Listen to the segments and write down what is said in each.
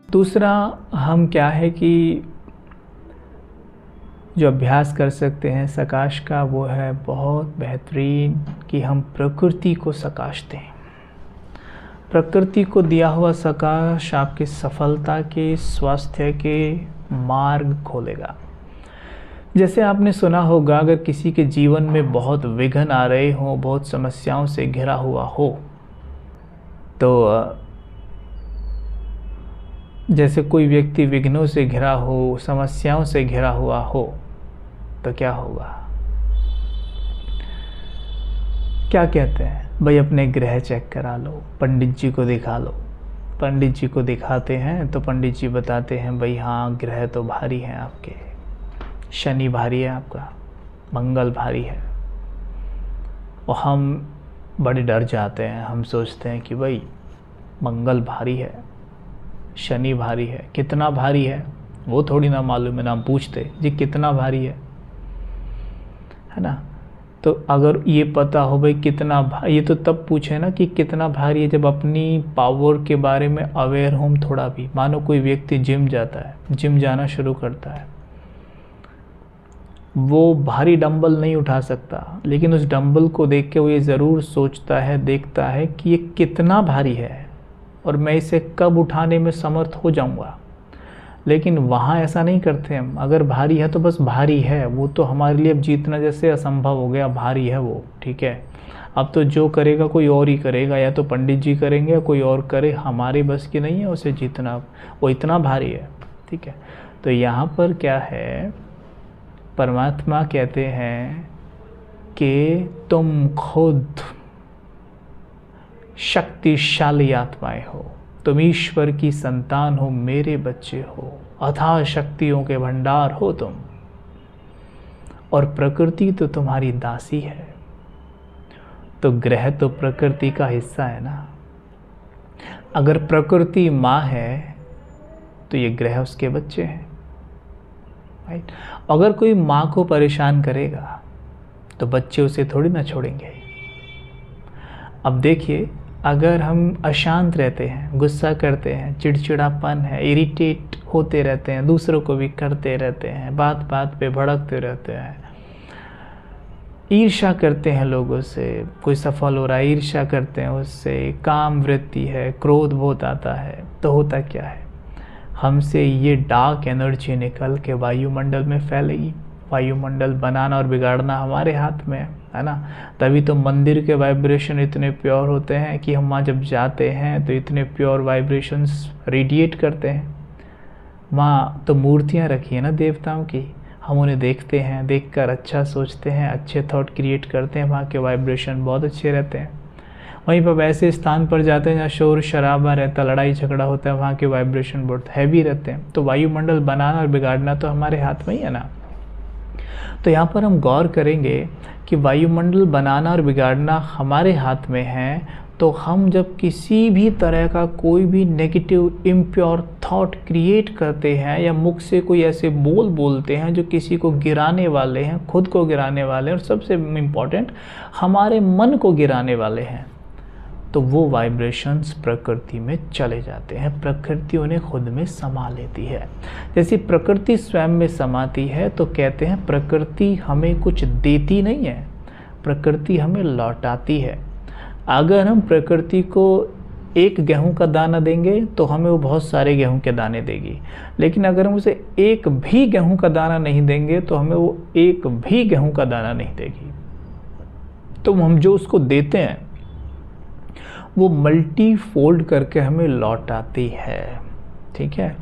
दूसरा हम क्या है कि जो अभ्यास कर सकते हैं सकाश का, वो है बहुत बेहतरीन कि हम प्रकृति को सकाश दें। प्रकृति को दिया हुआ सकाश आपकी सफलता के, स्वास्थ्य के मार्ग खोलेगा। जैसे आपने सुना होगा, अगर किसी के जीवन में बहुत विघ्न आ रहे हों, बहुत समस्याओं से घिरा हुआ हो, तो जैसे कोई व्यक्ति विघ्नों से घिरा हो, समस्याओं से घिरा हुआ हो, तो क्या होगा? क्या कहते हैं भाई, अपने ग्रह चेक करा लो, पंडित जी को दिखा लो। पंडित जी को दिखाते हैं तो पंडित जी बताते हैं भाई हाँ, ग्रह तो भारी हैं आपके, शनि भारी है आपका, मंगल भारी है। और हम बड़े डर जाते हैं, हम सोचते हैं कि भाई मंगल भारी है, शनि भारी है। कितना भारी है वो थोड़ी ना मालूम है, ना हम पूछते जी कितना भारी है ना। तो अगर ये पता हो भाई कितना भारी, ये तो तब पूछे ना कि कितना भारी है, जब अपनी पावर के बारे में अवेयर हो थोड़ा भी। मानो कोई व्यक्ति जिम जाता है, जिम जाना शुरू करता है, वो भारी डंबल नहीं उठा सकता, लेकिन उस डंबल को देख के वो ये ज़रूर सोचता है, देखता है कि ये कितना भारी है और मैं इसे कब उठाने में समर्थ हो जाऊंगा। लेकिन वहाँ ऐसा नहीं करते हम। अगर भारी है तो बस भारी है, वो तो हमारे लिए अब जीतना जैसे असंभव हो गया, भारी है वो, ठीक है। अब तो जो करेगा कोई और ही करेगा, या तो पंडित जी करेंगे या कोई और करे, हमारे बस की नहीं है उसे जीतना, वो इतना भारी है, ठीक है। तो यहाँ पर क्या है, परमात्मा कहते हैं कि तुम खुद शक्तिशाली आत्माएं हो, तुम ईश्वर की संतान हो, मेरे बच्चे हो, अथाह शक्तियों के भंडार हो तुम, और प्रकृति तो तुम्हारी दासी है। तो ग्रह तो प्रकृति का हिस्सा है ना। अगर प्रकृति माँ है तो ये ग्रह उसके बच्चे हैं, राइट। अगर कोई माँ को परेशान करेगा तो बच्चे उसे थोड़ी ना छोड़ेंगे। अब देखिए, अगर हम अशांत रहते हैं, गुस्सा करते हैं, चिड़चिड़ापन है, इरिटेट होते रहते हैं, दूसरों को भी करते रहते हैं, बात बात पे भड़कते रहते हैं, ईर्ष्या करते हैं लोगों से, कोई सफल हो रहा है ईर्ष्या करते हैं उससे, काम वृत्ति है, क्रोध बहुत आता है, तो होता क्या है, हमसे ये डार्क एनर्जी निकल के वायुमंडल में फैलेगी। वायुमंडल बनाना और बिगाड़ना हमारे हाथ में है ना। तभी तो मंदिर के वाइब्रेशन इतने प्योर होते हैं कि हम वहाँ जब जाते हैं तो इतने प्योर वाइब्रेशंस रेडिएट करते हैं। वहाँ तो मूर्तियाँ रखी है ना देवताओं की, हम उन्हें देखते हैं, देखकर अच्छा सोचते हैं, अच्छे थॉट क्रिएट करते हैं, वहाँ के वाइब्रेशन बहुत अच्छे रहते हैं। वहीं पर वैसे स्थान पर जाते हैं जहाँ शोर शराबा रहता, लड़ाई झगड़ा होता है, वहाँ के वाइब्रेशन बहुत हैवी रहते हैं। तो वायुमंडल बनाना और बिगाड़ना तो हमारे हाथ में ही है ना। तो यहाँ पर हम गौर करेंगे कि वायुमंडल बनाना और बिगाड़ना हमारे हाथ में है। तो हम जब किसी भी तरह का कोई भी नेगेटिव इम्प्योर थॉट क्रिएट करते हैं या मुख से कोई ऐसे बोल बोलते हैं जो किसी को गिराने वाले हैं, खुद को गिराने वाले हैं, और सबसे इम्पॉर्टेंट हमारे मन को गिराने वाले हैं, तो वो वाइब्रेशंस प्रकृति में चले जाते हैं। प्रकृति उन्हें खुद में समा लेती है। जैसे प्रकृति स्वयं में समाती है, तो कहते हैं प्रकृति हमें कुछ देती नहीं है, प्रकृति हमें लौटाती है। अगर हम प्रकृति को एक गेहूं का दाना देंगे तो हमें वो बहुत सारे गेहूं के दाने देगी, लेकिन अगर हम उसे एक भी गेहूं का दाना नहीं देंगे तो हमें वो एक भी गेहूं का दाना नहीं देगी। तो हम जो उसको देते हैं वो मल्टी फोल्ड करके हमें लौटाती है, ठीक है।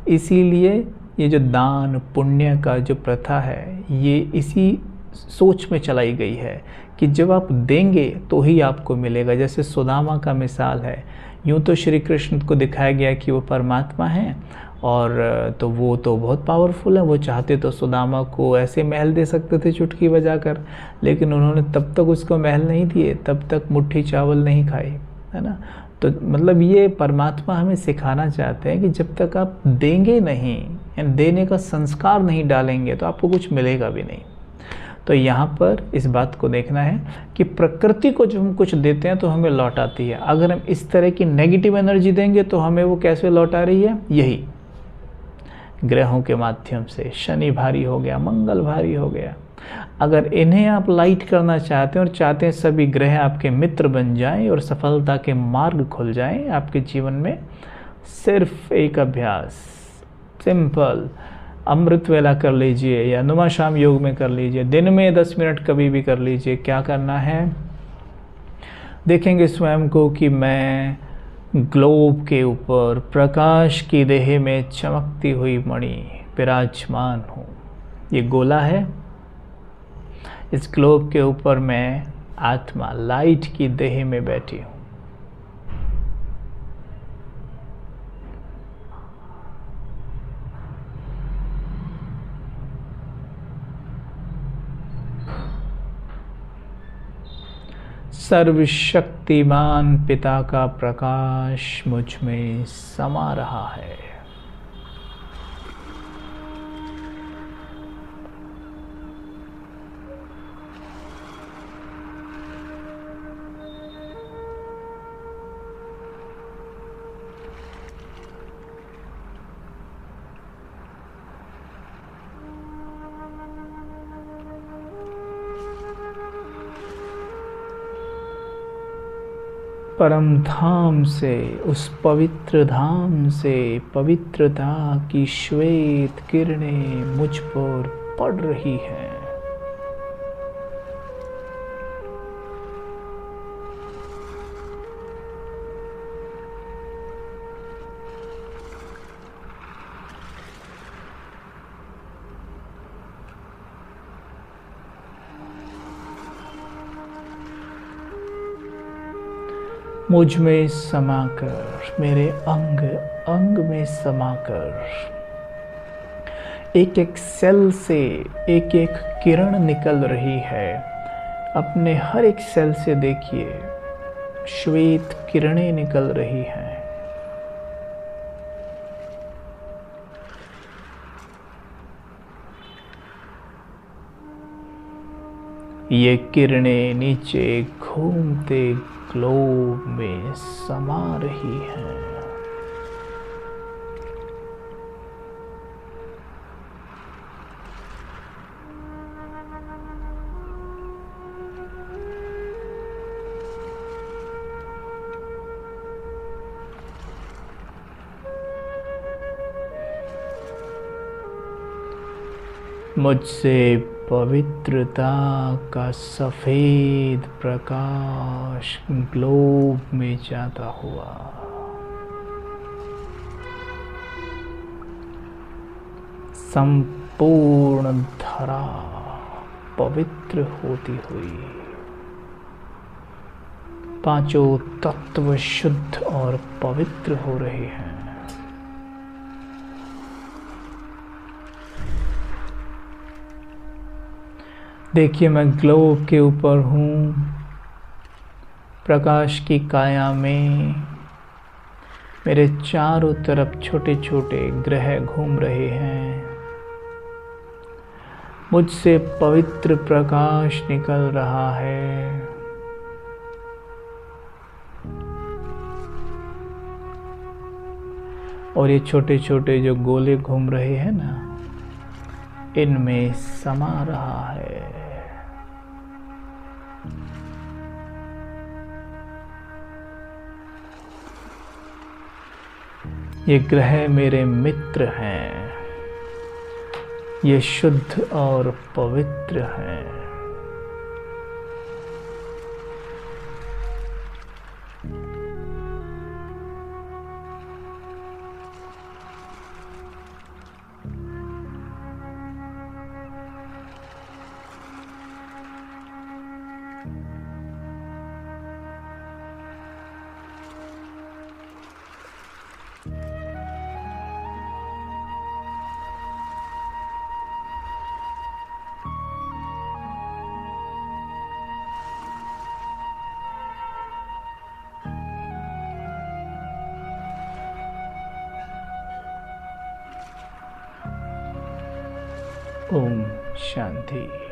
इसीलिए ये जो दान पुण्य का जो प्रथा है, ये इसी सोच में चलाई गई है कि जब आप देंगे तो ही आपको मिलेगा। जैसे सुदामा का मिसाल है, यूँ तो श्री कृष्ण को दिखाया गया कि वो परमात्मा हैं, और तो वो तो बहुत पावरफुल है, वो चाहते तो सुदामा को ऐसे महल दे सकते थे चुटकी बजाकर, लेकिन उन्होंने तब तक उसको महल नहीं दिए, तब तक मुट्ठी चावल नहीं खाई, है ना। तो मतलब ये परमात्मा हमें सिखाना चाहते हैं कि जब तक आप देंगे नहीं, देने का संस्कार नहीं डालेंगे, तो आपको कुछ मिलेगा भी नहीं। तो यहाँ पर इस बात को देखना है कि प्रकृति को जब हम कुछ देते हैं तो हमें लौट आती है। अगर हम इस तरह की नेगेटिव एनर्जी देंगे तो हमें वो कैसे लौट आ रही है? यही ग्रहों के माध्यम से। शनि भारी हो गया, मंगल भारी हो गया। अगर इन्हें आप लाइट करना चाहते हैं और चाहते हैं सभी ग्रह आपके मित्र बन जाएं और सफलता के मार्ग खुल जाएं आपके जीवन में, सिर्फ एक अभ्यास, सिंपल, अमृत वेला कर लीजिए या नुमा शाम योग में कर लीजिए, दिन में 10 मिनट कभी भी कर लीजिए। क्या करना है? देखेंगे स्वयं को कि मैं ग्लोब के ऊपर प्रकाश की देह में चमकती हुई मणि विराजमान हूँ। ये गोला है, इस ग्लोब के ऊपर मैं आत्मा लाइट की देह में बैठी हूँ। सर्वशक्तिमान पिता का प्रकाश मुझ में समा रहा है। परम धाम से, उस पवित्र धाम से पवित्रता की श्वेत किरणें मुझ पर पड़ रही हैं। मुझ में समाकर, मेरे अंग अंग में समाकर, एक एक सेल से एक एक किरण निकल रही है। अपने हर एक सेल से देखिए, श्वेत किरणें निकल रही हैं। ये किरणें नीचे घूमते ग्लोब में समा रही हैं। मुझसे पवित्रता का सफेद प्रकाश ग्लोब में जाता हुआ संपूर्ण धरा पवित्र होती हुई, पांचों तत्व शुद्ध और पवित्र हो रहे हैं। देखिए, मैं ग्लोब के ऊपर हूँ, प्रकाश की काया में मेरे चारों तरफ छोटे छोटे ग्रह घूम रहे हैं। मुझसे पवित्र प्रकाश निकल रहा है। और ये छोटे छोटे जो गोले घूम रहे हैं ना, इनमें समा रहा है। ये ग्रह मेरे मित्र हैं, ये शुद्ध और पवित्र हैं। ओम शांति।